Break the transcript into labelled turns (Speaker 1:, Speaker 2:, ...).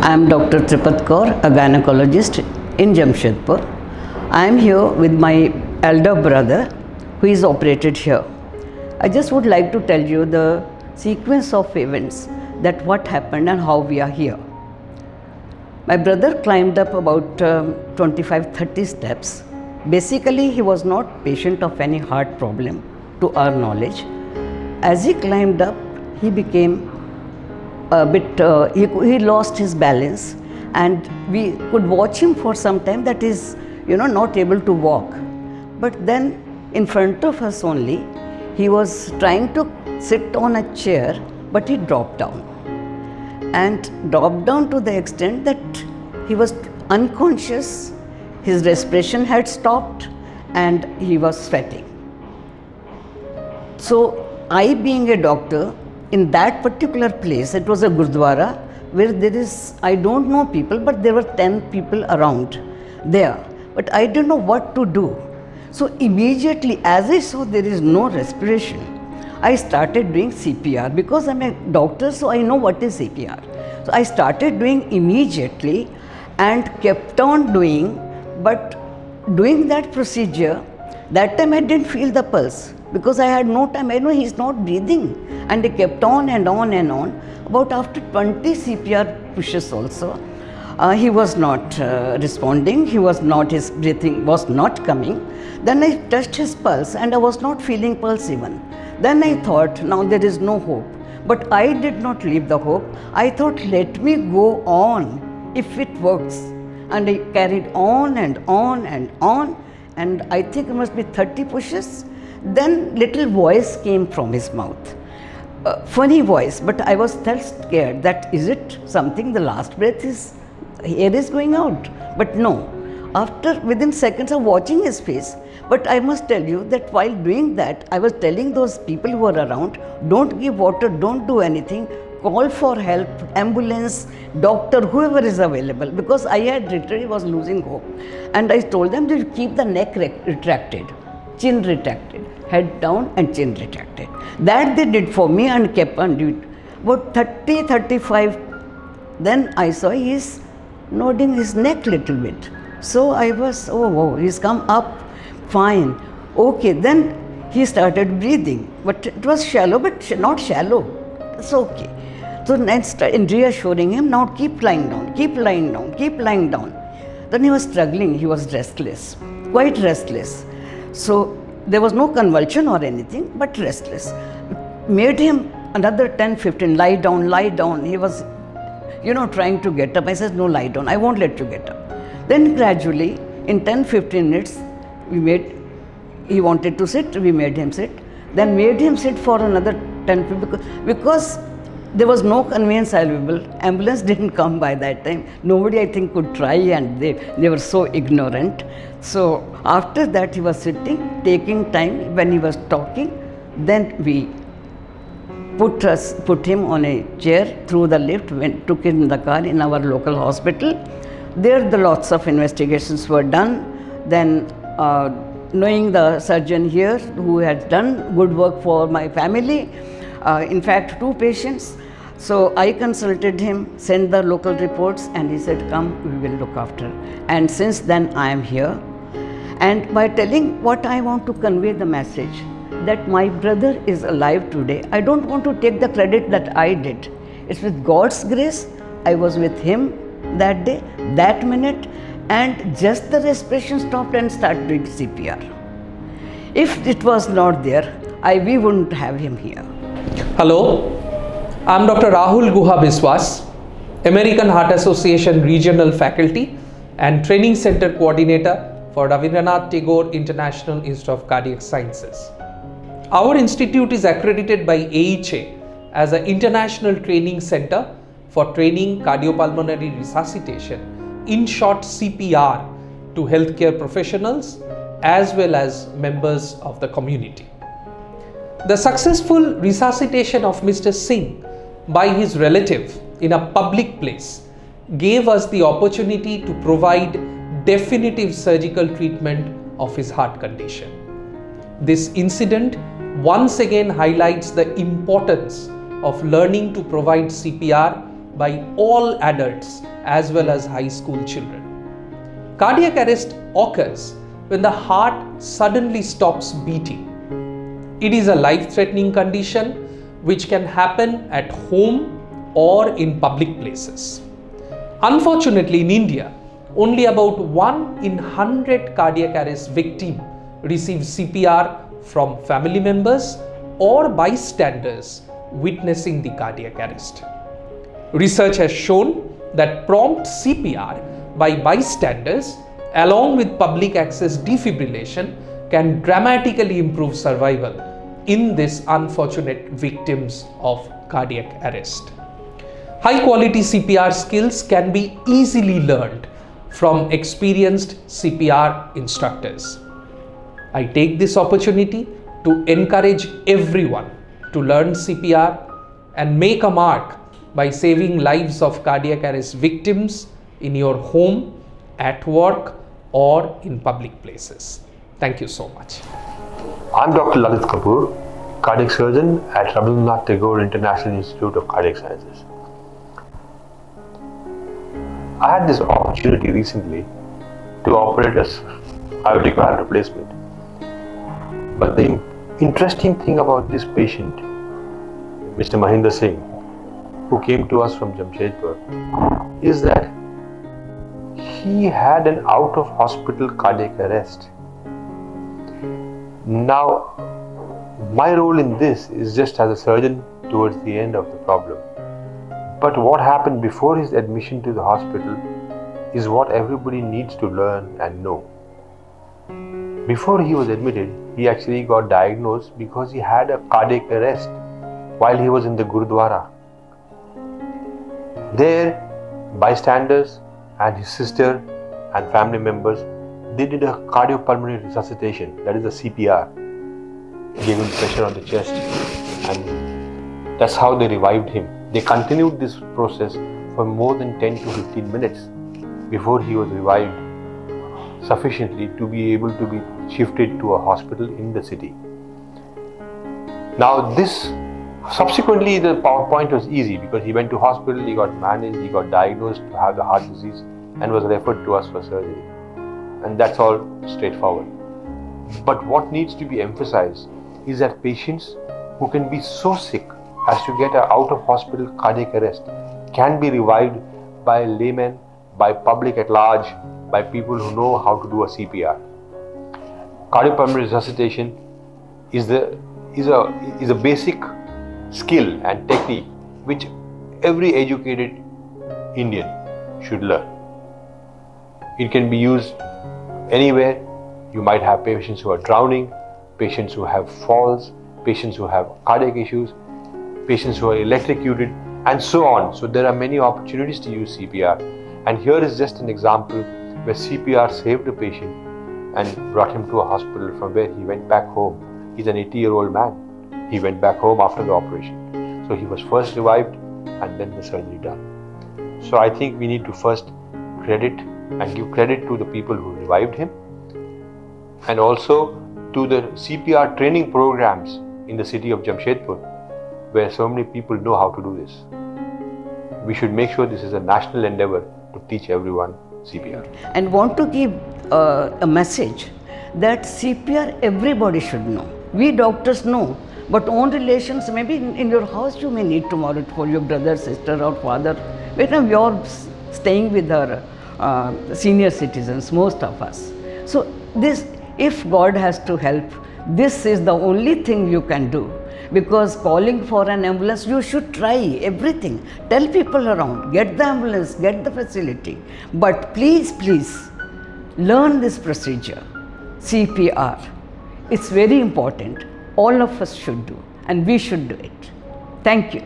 Speaker 1: I am Dr. Tripat Kaur, a gynecologist in Jamshedpur. I am here with my elder brother who is operated here. I just would like to tell you the sequence of events, that what happened and how we are here. My brother climbed up about 25-30 steps. Basically, he was not patient of any heart problem to our knowledge. As he climbed up, he became a bit, he lost his balance, and we could watch him for some time that is, not able to walk. But then in front of us only, he was trying to sit on a chair, but he dropped down. And dropped down to the extent that he was unconscious, his respiration had stopped, and he was sweating. So I, being a doctor, in that particular place, it was a Gurdwara where there is, I don't know people, but there were 10 people around there. But I didn't know what to do. So immediately, as I saw there is no respiration, I started doing CPR because I'm a doctor, so I know what is CPR. So I started doing immediately and kept on doing, but doing that procedure, that time I didn't feel the pulse because I had no time. I know he's not breathing, and I kept on and on and on. About after 20 CPR pushes also, he was not responding, his breathing was not coming. Then I touched his pulse and I was not feeling pulse even. Then I thought, now there is no hope. But I did not leave the hope. I thought, let me go on if it works. And I carried on and on and on, and I think it must be 30 pushes. Then little voice came from his mouth. Funny voice, but I was still scared that is it something, the last breath is, air is going out. But no, within seconds of watching his face. But I must tell you that while doing that, I was telling those people who were around, don't give water, don't do anything, call for help, ambulance, doctor, whoever is available, because I had literally was losing hope. And I told them to keep the neck retracted, chin retracted, head down and chin retracted. That they did for me and kept on doing it. About 30-35, then I saw he's nodding his neck little bit. So I was, oh wow, he's come up, fine. Okay, then he started breathing, but it was shallow, but not shallow. It's okay. So next, in reassuring him, now keep lying down, keep lying down, keep lying down. Then he was struggling, he was restless, quite restless. So there was no convulsion or anything, but restless. Made him another 10-15, lie down, lie down. He was, trying to get up. I said, no, lie down, I won't let you get up. Then gradually, in 10-15 minutes, he wanted to sit, we made him sit. Then made him sit for another 10 minutes because there was no conveyance available. Ambulance didn't come by that time. Nobody, I think, could try, and they were so ignorant. So after that, he was sitting, taking time. When he was talking, then we put him on a chair through the lift, took him in the car in our local hospital. There the lots of investigations were done. Then knowing the surgeon here who had done good work for my family, in fact 2 patients, so I consulted him, sent the local reports, and he said, come, we will look after. And since then I am here. And by telling what I want to convey the message, that my brother is alive today. I don't want to take the credit that I did. It's with God's grace. I was with him that day, that minute, and just the respiration stopped and started doing CPR. If it was not there, we wouldn't have him here.
Speaker 2: Hello, I'm Dr. Rahul Guha Biswas, American Heart Association Regional Faculty and Training Center Coordinator for RN Tagore International Institute of Cardiac Sciences. Our institute is accredited by AHA as an international training center for training cardiopulmonary resuscitation, in short CPR, to healthcare professionals as well as members of the community. The successful resuscitation of Mr. Singh by his relative in a public place gave us the opportunity to provide definitive surgical treatment of his heart condition. This incident once again highlights the importance of learning to provide CPR by all adults as well as high school children. Cardiac arrest occurs when the heart suddenly stops beating. It is a life-threatening condition which can happen at home or in public places. Unfortunately, in India, only about 1 in 100 cardiac arrest victims receive CPR from family members or bystanders witnessing the cardiac arrest. Research has shown that prompt CPR by bystanders along with public access defibrillation can dramatically improve survival in these unfortunate victims of cardiac arrest. High quality CPR skills can be easily learned from experienced CPR instructors. I take this opportunity to encourage everyone to learn CPR and make a mark by saving lives of cardiac arrest victims in your home, at work, or in public places. Thank you so much.
Speaker 3: I'm Dr. Lalit Kapoor, cardiac surgeon at Rahul Tagore International Institute of Cardiac Sciences. I had this opportunity recently to operate a aortic valve replacement. But the interesting thing about this patient, Mr. Mahindra Singh, who came to us from Jamshedpur, is that he had an out-of-hospital cardiac arrest. Now, my role in this is just as a surgeon towards the end of the problem. But what happened before his admission to the hospital is what everybody needs to learn and know. Before he was admitted, he actually got diagnosed because he had a cardiac arrest while he was in the Gurudwara. There, bystanders and his sister and family members, they did a cardiopulmonary resuscitation, that is a CPR. Gave him pressure on the chest, and that's how they revived him. They continued this process for more than 10 to 15 minutes before he was revived sufficiently to be able to be shifted to a hospital in the city. Now this, subsequently the point was easy because he went to hospital, he got managed, he got diagnosed to have the heart disease and was referred to us for surgery. And that's all straightforward. But what needs to be emphasized is that patients who can be so sick as to get an out-of-hospital cardiac arrest can be revived by laymen, by public at large, by people who know how to do a CPR. Cardiopulmonary resuscitation is a basic skill and technique which every educated Indian should learn. It can be used anywhere. You might have patients who are drowning, patients who have falls, patients who have cardiac issues, patients who are electrocuted, and so on. So there are many opportunities to use CPR. And here is just an example where CPR saved a patient and brought him to a hospital from where he went back home. He's an 80-year-old man. He went back home after the operation. So he was first revived and then the surgery done. So I think we need to first credit and give credit to the people who revived him, and also to the CPR training programs in the city of Jamshedpur, where so many people know how to do this. We should make sure this is a national endeavor to teach everyone CPR.
Speaker 1: And want to give a message that CPR everybody should know. We doctors know, but own relations, maybe in your house you may need tomorrow for your brother, sister or father. When you're staying with our senior citizens, most of us. So this, if God has to help, this is the only thing you can do. Because calling for an ambulance, you should try everything. Tell people around, get the ambulance, get the facility. But please, please, learn this procedure, CPR. It's very important. All of us should do, and we should do it. Thank you.